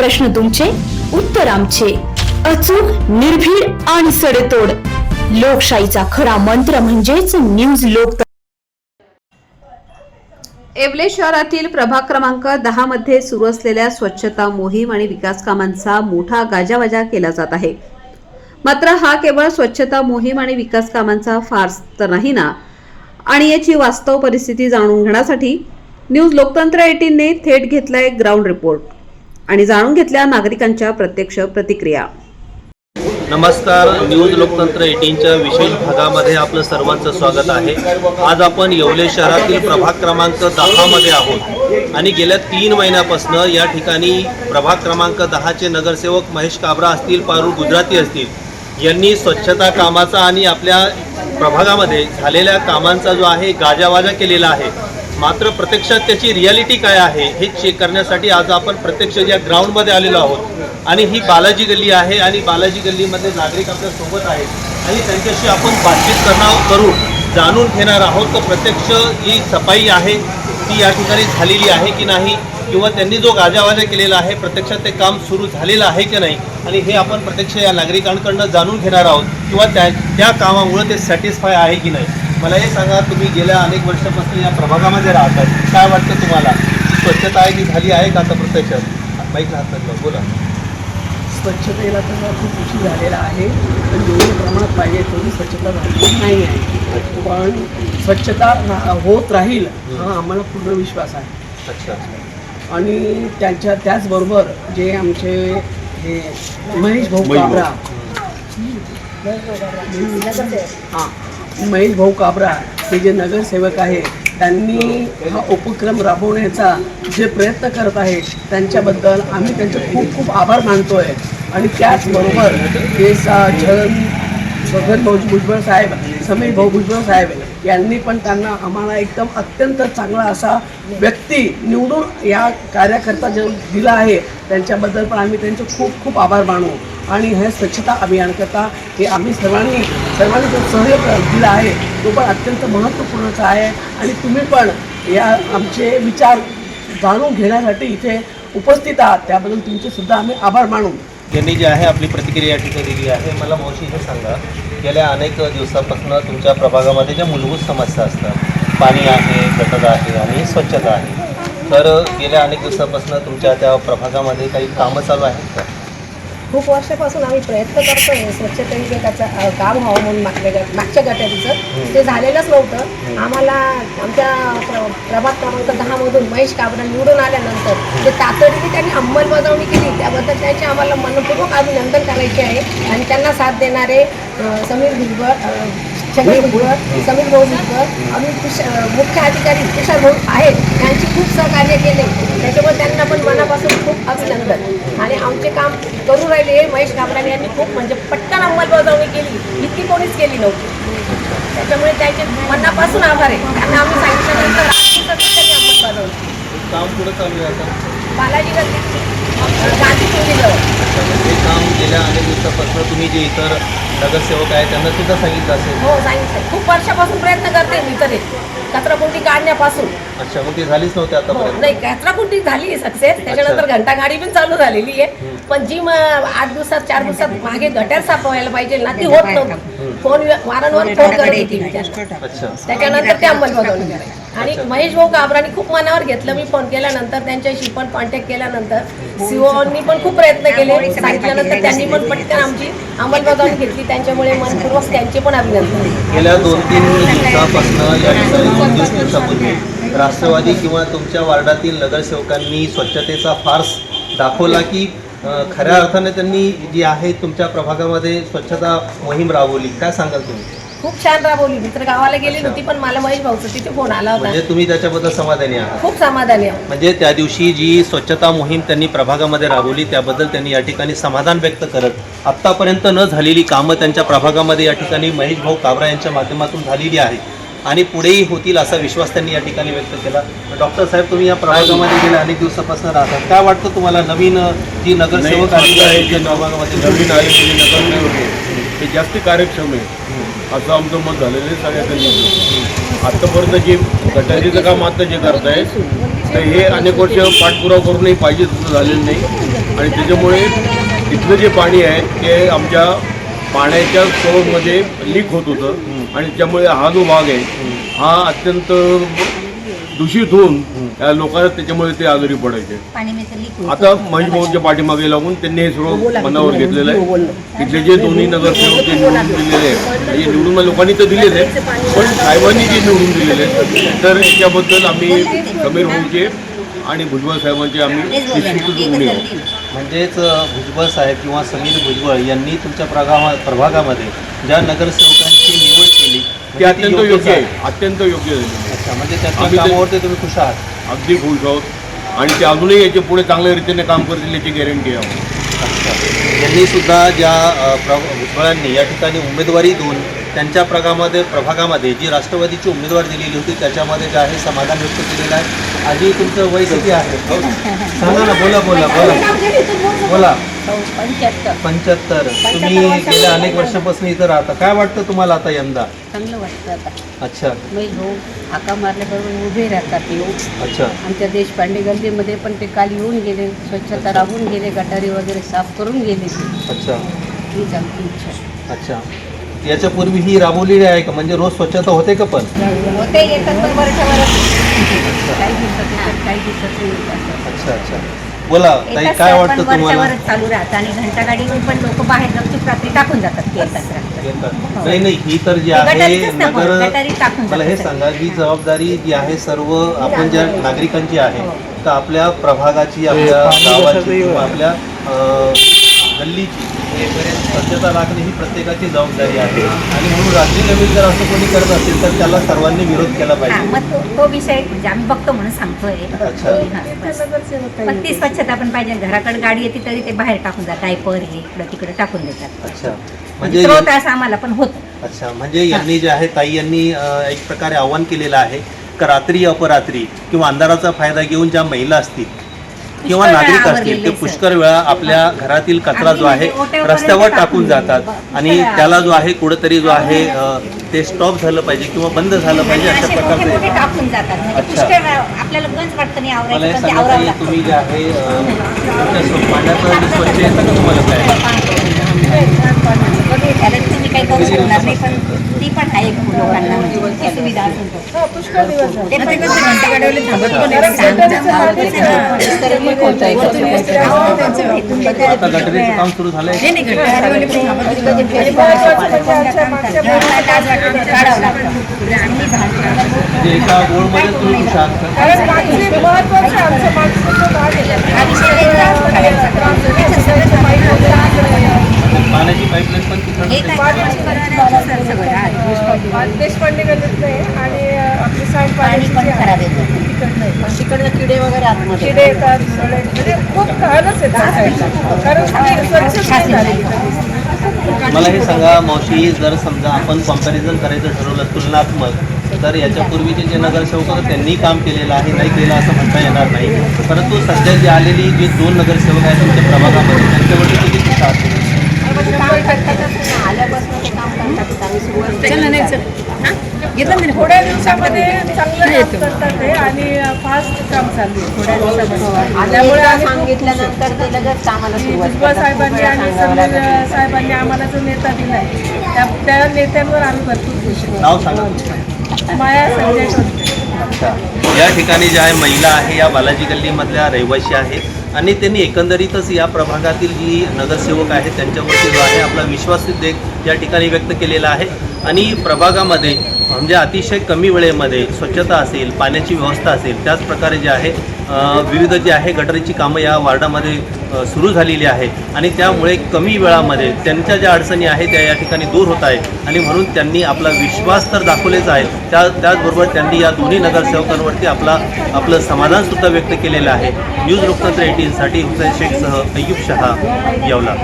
प्रश्न तुमचे, उत्तर आमचे. अचूक, निर्भीड आणि सडेतोड. लोकशाहीचा खरा मंत्र म्हणजेच न्यूज लोक. येवले शहरातील प्रभाग क्रमांक 10 मध्ये सुरू असलेल्या स्वच्छता मोहीम आणि विकास कामांचा मोठा गाजावाजा केला जात आहे. मात्र हा केवळ स्वच्छता मोहीम आणि विकास कामांचा फार्स तर नाही ना. आणि याची वास्तव परिस्थिती जाणून घेण्यासाठी न्यूज लोकतंत्र 18 ने थेट घेतलाय ग्राउंड रिपोर्ट आणि जाणून घेतल्या नागरिकांच्या प्रत्यक्ष प्रतिक्रिया. नमस्कार, न्यूज लोकतंत्र 18च्या विशेष भागामध्ये आपलं सर्वांचं स्वागत आहे. आज आपण येवले शहरातील प्रभाग क्रमांक 10 मध्ये आहोत आणि गेल्या 3 महिन्यापासून या ठिकाणी प्रभाग क्रमांक 10चे नगरसेवक महेश काबरा असतील, पारू गुजराती असतील यांनी स्वच्छता कामाचा आणि आपल्या प्रभागामध्ये झालेल्या कामांचा जो आहे गाजावाजा केलेला आहे. मात्र प्रत्यक्षात त्याची रियालिटी काय आहे हे चेक करण्यासाठी आज आपण प्रत्यक्ष या ग्राउंडमध्ये आलेलो आहोत आणि ही बालाजी गल्ली आहे आणि बालाजी गल्लीमध्ये नागरिक आपल्या सोबत आहेत आणि त्यांच्याशी आपण बातचीत करून जाणून घेणार आहोत तर प्रत्यक्ष ही सफाई आहे ती या ठिकाणी झालेली आहे की नाही, किंवा त्यांनी जो गाजावाजा केलेला आहे प्रत्यक्षात ते काम सुरू झालेलं आहे की नाही, आणि हे आपण प्रत्यक्ष या नागरिकांकडून जाणून घेणार आहोत किंवा त्या कामामुळे ते सॅटिस्फाय आहे की नाही. मला हे सांगा, तुम्ही गेल्या अनेक वर्षापासून या प्रभागामध्ये राहतात, काय वाटतं तुम्हाला? स्वच्छता आहे ती झाली आहे का आता प्रत्यक्षात? माहीत राहतात, बोला. स्वच्छतेला तर खूप उशीर झालेला आहे, पण जेवढे प्रमाणात पाहिजे तेवढी स्वच्छता झाली नाही आहे. पण स्वच्छता होत राहील हा आम्हाला पूर्ण विश्वास आहे. अच्छा. आणि त्याचबरोबर जे आमचे हे महेश भाऊ काबरा, महेश भाऊ काबरा हे जे नगरसेवक आहे त्यांनी हा उपक्रम राबवण्याचा जे प्रयत्न करत आहेत त्यांच्याबद्दल आम्ही त्यांचे खूप खूप आभार मानतो आहे. आणि त्याचबरोबर हे छगन भाऊ भुजबळ साहेब, समीर भाऊ भुजबळ साहेब यांनी पण त्यांना आम्हाला एकदम अत्यंत चांगला असा व्यक्ती निवडून या कार्यकर्ता जो दिला आहे त्यांच्याबद्दल पण आम्ही त्यांचे खूप खूप आभार मानू. आणि हे स्वच्छता अभियानकरता हे आम्ही सर्वांनी जो सहयोग दिला आहे तो पण अत्यंत महत्त्वपूर्णच आहे. आणि तुम्ही पण या आमचे विचार जाणून घेण्यासाठी इथे उपस्थित आहात त्याबद्दल तुमचे सुद्धा आम्ही आभार मानू. यांनी जे आहे आपली प्रतिक्रिया या ठिकाणी दिली आहे. मला मावशी हे सांगा, गेल्या अनेक दिवसापासून तुमच्या प्रभागामध्ये ज्या मूलभूत समस्या असतात, पाणी आहे, गटर आहे आणि स्वच्छता आहे, तर गेल्या अनेक दिवसापासून तुमच्या त्या प्रभागामध्ये काही कामं चालू आहेत का? खूप वर्षापासून आम्ही प्रयत्न करतोय स्वच्छतेचं काम व्हावं म्हणून. मागच्या गटारीचं ते झालेलंच नव्हतं. आम्हाला आमच्या प्रभाग क्रमांक 10 मधून महेश काबरा निवडून आल्यानंतर ते तातडीने त्यांनी अंमलबजावणी केली, त्याबद्दल त्यांचे आम्हाला मनपूर्वक अभिनंदन करायचे आहे. आणि त्यांना साथ देणारे समीर भुजबळ, समीर भाऊ भुजबळ आणि मुख्य अधिकारी तुषार भाऊ आहेत, त्यांची खूप सहकार्य केले, त्याच्यामुळे त्यांना पण मनापासून खूप अभिनंदन. आणि आमचे काम करू राहिले महेश काबराने यांनी खूप म्हणजे पटकन अंमलबजावणी केली, इतकी कोणीच केली नव्हती. त्याच्यामुळे त्यांचे मनापासून आभार आहे. त्यांना आम्ही सांगितल्यानंतर अंमलबजावणी काम पुढे चालू आहे आता बालाजी गल्ली गांधी चौकीजवळ. हे काम गेल्या अनेक दिवसापासून तुम्ही जे इतर नगरसेवक आहेत त्यांना सुद्धा सांगितलं असेल? हो, सांगितलं. खूप वर्षापासून प्रयत्न करते मी तरी कचराकुंडी काढण्यापासून. अच्छा, मग ती झालीच नव्हती आता? नाही, कचराकुंडी झाली सक्सेस, त्याच्यानंतर घंटागाडी पण चालू झालेली आहे. पण जी 8 दिवसात 4 दिवसात मागे गटर साफ व्हायला पाहिजे ना, ती होत नव्हती. फोन वारंवार फोन करत होती मी त्यांना. त्याच्यानंतर ते अंमलबजावणी करायची. आणि महेश भाऊ काबरांनी खूप मनावर घेतलं. मी फोन केल्यानंतर त्यांच्याशी पण कॉन्टॅक्ट केल्यानंतर सीओनी पण खूप प्रयत्न केले, सांगितल्यानंतर त्यांनी पण पटकन आमची अंमलबजावणी घेतली. त्यांच्यामुळे मनपूर्वक त्यांचे पण अभिनंदन. गेल्या 2-3 दिवसापासून या ठिकाणी 2 दिवसापूर्वी राष्ट्रवादी किंवा तुमच्या वार्डातील नगरसेवकांनी स्वच्छतेचा फार्स दाखवला की खऱ्या अर्थाने त्यांनी जी आहे तुमच्या प्रभागामध्ये स्वच्छता मोहीम राबवली. काय सांगाल तुम्ही? खूप छान राबवली. मी तर गावाला गेली नव्हती, पण मला महेश भाऊचा तिथे फोन आला होता. म्हणजे तुम्ही त्याच्याबद्दल समाधानी आहात? खूप समाधानी आहे. म्हणजे त्या दिवशी जी स्वच्छता मोहीम त्यांनी प्रभागामध्ये राबवली त्याबद्दल त्यांनी या ठिकाणी समाधान व्यक्त करत आत्तापर्यंत न झालेली कामं त्यांच्या प्रभागामध्ये या ठिकाणी महेश भाऊ काबरा यांच्या माध्यमातून झालेली आहे आणि पुढेही होतील असा विश्वास त्यांनी या ठिकाणी व्यक्त केला. डॉक्टर साहेब, तुम्ही या प्रभागामध्ये गेल्या अनेक दिवसापासून राहतात, काय वाटतं तुम्हाला? नवीन जी नगरसेवक आलेली आहेत त्या प्रभागामध्ये, नवीन आलेली नगरसेवक आहे ते जास्त कार्यक्षम आहे असं आमचं मत झालेलं आहे सगळ्या. आत्तापर्यंत जे गटारीचं काम आता जे करत आहे तर हे अनेक वर्ष पाठपुरावा करूनही पाहिजे तसं झालेलं नाही. आणि त्याच्यामुळे इथलं जे पाणी आहे ते आमच्या पाण्याच्या सोर्समध्ये लीक होत होतं आणि त्यामुळे हा जो भाग आहे हा अत्यंत दूषित होऊन लोकांना त्याच्यामुळे ते आजारी पडायचे. आता महेश भाऊच्या पाठीमागे लागून त्यांनी हे सर्व मनावर घेतलेलं आहे. इथले जे दोन्ही नगरसेवक ते निवडून दिलेले आहेत, म्हणजे निवडून लोकांनी तर दिलेच आहे, पण साहेबांनी जे निवडून दिलेले आहेत तर याच्याबद्दल आम्ही समीर भाऊचे आणि भुजबळ साहेबांचे आम्ही निश्चितच ऋणी आहोत. म्हणजेच भुजबळ साहेब किंवा समीर भुजबळ यांनी तुमच्या प्रभागामध्ये ज्या नगरसेवकांची निवड केली ते अत्यंत योग्य आहे, अत्यंत योग्य झाले. अच्छा, म्हणजे त्याच्या कामावरती तुम्ही खुश आहात? अगदी खुश आहोत आणि ते अजूनही याच्या पुढे चांगल्या रीतीने काम करतील याची गॅरंटी आहे. अच्छा, यांनी सुद्धा ज्या भुजबळांनी या ठिकाणी उमेदवारी देऊन त्यांच्या प्रभागामध्ये जी राष्ट्रवादीची उमेदवार दिलेली होती त्याच्यामध्ये जे आहे समाधान व्यक्त केलेलं आहे. आजी तुमचं वय किती आहे? सांगा ना, बोला बोला बोला बोला. 75. तुम्ही गेल्या अनेक वर्षापासून इथं राहता. काय वाटतं तुम्हाला आता यंदा? चांगलं वाटतं आता. अच्छा मग भाऊ हाका मारल्याबरोबर उभे राहतात येऊ. अच्छा. आमच्या देशपांडे गल्लीमध्ये पण ते काल येऊन गेले, स्वच्छता राबवून गेले, गटारी वगैरे साफ करून गेले. अच्छा हीच आमची इच्छा. अच्छा, याच्यापूर्वी ही राबवलेली आहे का? म्हणजे रोज स्वच्छता होते का? पण होते येतात पण वर्षभरात काही दिवसात येतात, काही दिवसात नाही येतात. अच्छा अच्छा, बोला ताई, काय वाटतं तुम्हाला? वर्षभरात चालू राहतं आणि घंटा गाडीवर पण लोक बाहेर गपचूप रात्री टाकून जातात ते येतात. नाही नाही, ही तर जी ते आहे गटारीचंच ना, नगर, गटारी टाकून मला हे जातात. सांगा, ही जबाबदारी जी आहे सर्व आपण ज्या नागरिकांची आहे तर आपल्या प्रभागाची, आपल्या गावाची किंवा आपल्या गल्लीची स्वच्छता राखणे ही प्रत्येकाची जबाबदारी आहे. आणि म्हणून रात्री नवीन जर असं कोणी करत असेल तर त्याला सर्वांनी विरोध केला हा, पाहिजे. मग तो विषय म्हणजे आम्ही बघतो म्हणून सांगतोय. अच्छा. हा, बस. पण ती स्वच्छता पण पाहिजे. घराकडे गाडी येते तरी ते बाहेर टाकून जातात, डायपर हे इकडं तिकडे टाकून देतात. अच्छा, म्हणजे म्हणजे स्रोत असं आम्हाला पण होतं. अच्छा, म्हणजे यांनी जे आहे, ताई यांनी एक प्रकारे आव्हान केलेलं आहे का रात्री अपरात्री किंवा अंधाराचा फायदा घेऊन ज्या महिला असतील किंवा पुष्कळ नागरिक वेळा असतील ते आवरलेले पुष्कळ वेळा आपल्या घरातील कचरा जो आहे अगदी म्हणजे रस्त्यावर ओट्यापर्यंत टाकून जातात पुष्कळ आणि वेळा त्याला जो आहे कुठेतरी जो आहे ते स्टॉप झालं पाहिजे किंवा बंद झालं पाहिजे आणि अशा असे मोठे मोठे प्रकारचे. टाकून जातात. म्हणजे अच्छा. पुष्कळ वेळा आपल्याला गंज वाटतं नाही मला आवरायचं, हे पण ते सांगा आवरावं ताई, लागतं. तुम्ही जे आहे पाण्याचं स्वच्छ येतं का तुम्हाला? काय कधी झालं तर तुम्ही काही करू शकणार नाही, पण ती पण आहे लोकांना म्हणजे ती सुविधा असून तर. ते पण कसं घंटा गाडीवाले थांबत पण नाही. तर मग होतं आहे. आता गटरीचं काम सुरू झालंय? नाही, नाही, घंटा गाडीवाले पण थांबत नाही. कधी फेरी काढावं लागतं. आम्ही म्हणजे एका गोळमध्ये तुम्ही खुश आहात का? पाण्याची पाईपलाईन पण तिकडं देशपांडे गल्लीतलं आहे आणि आपली पाणी पण खराब येतं. तिकडनं किडे वगैरे आतमध्ये किडे येतात, म्हणजे खूप घाणच येतात कारण स्वच्छ नाही झाली. मला हे सांगा मावशी, जर समजा आपण कम्पॅरिझन करायचं ठरवलं तुलनात्मक, तर याच्यापूर्वीचे जे नगरसेवक होते त्यांनी काम केलेलं आहे, नाही केलं असं म्हणता येणार नाही. परंतु सध्या जी आलेली जे 2 नगरसेवक आहेत तुमच्या प्रभागामध्ये त्यांच्यावरती किती खुश आहात? आल्यापासून ते काम करतात. आम्ही सुरुवात थोड्या दिवसामध्ये चांगलं काम करतात ते आणि फास्ट काम चालू आहे थोड्या दिवसामध्ये. त्यामुळे सांगितल्यानंतर ते लगेच कामाला सुरुवात भुजबळ साहेबांनी आणि समीर साहेबांनी आम्हाला जो नेता दिलाय त्या नेत्यांवर आम्ही भरपूर खुश आहोत. नाव सांगा तुमचं. माया संजय टोपे. अच्छा, या ठिकाणी ज्या आहे महिला आहे या बालाजी गल्लीमधल्या रहिवासी आहेत आणि त्यांनी एकंदरीतच या प्रभागातील जी नगरसेवक आहेत त्यांच्यावरती जो आहे आपला विश्वास या ठिकाणी व्यक्त केलेला आहे. आणि प्रभागामध्ये म्हणजे अतिशय कमी वेळेमध्ये स्वच्छता असेल, पाण्याची व्यवस्था असेल, त्याचप्रकारे जे आहे विविध जे आहे गटारीची कामं या वार्डामध्ये सुरू झालेली आहे आणि त्यामुळे कमी वेळामध्ये त्यांच्या ज्या अडचणी आहेत त्या या ठिकाणी दूर होत आहेत आणि म्हणून त्यांनी आपला विश्वास तर दाखवलेच आहे, त्याचबरोबर त्यांनी या दोन्ही नगरसेवकांवरती आपलं समाधानसुद्धा व्यक्त केलेलं आहे. न्यूज लोकतंत्र 18 साठी हुसेन शेखसह अय्यूब शहा, येवला.